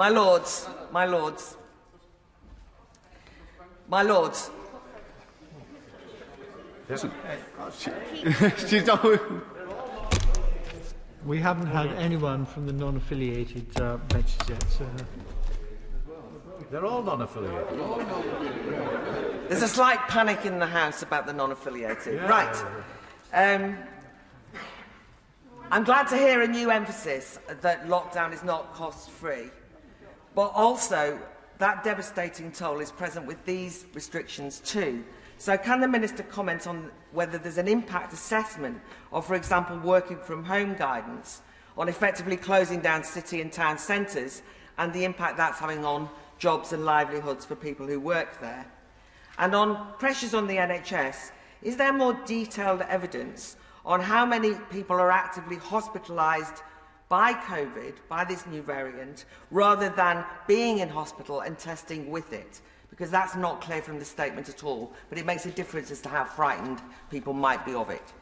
My Lords, my Lords, my Lords. She's done. We haven't had anyone from the non-affiliated benches yet. So. They're all non-affiliated. There's a slight panic in the House about the non-affiliated. Yeah. Right. I'm glad to hear a new emphasis that lockdown is not cost-free, but also that devastating toll is present with these restrictions too. So can the Minister comment on whether there's an impact assessment of, for example, working from home guidance on effectively closing down city and town centres and the impact that's having on jobs and livelihoods for people who work there? And on pressures on the NHS, is there more detailed evidence on how many people are actively hospitalised by COVID, by this new variant, rather than being in hospital and testing with it? Because that's not clear from the statement at all, but it makes a difference as to how frightened people might be of it.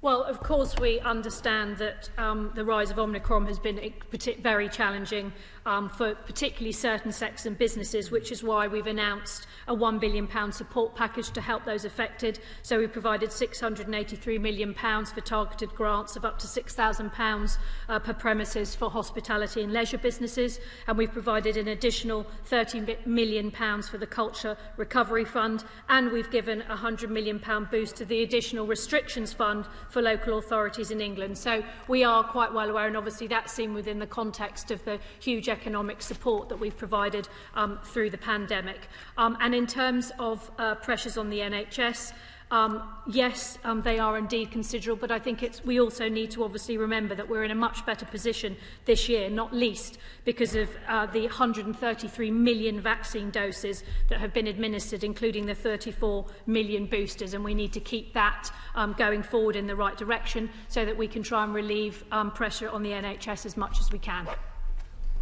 Well, of course, we understand that the rise of Omicron has been very challenging for particularly certain sectors and businesses, which is why we've announced a £1 billion support package to help those affected. So we provided £683 million for targeted grants of up to £6,000 per premises for hospitality and leisure businesses, and we've provided an additional £30 million for the Culture Recovery Fund, and we've given a £100 million boost to the Additional Restrictions Fund for local authorities in England. So we are quite well aware, and obviously that's seen within the context of the huge economic support that we've provided through the pandemic. And in terms of pressures on the NHS, yes, they are indeed considerable, but I think we also need to obviously remember that we're in a much better position this year, not least because of the 133 million vaccine doses that have been administered, including the 34 million boosters, and we need to keep that going forward in the right direction so that we can try and relieve pressure on the NHS as much as we can.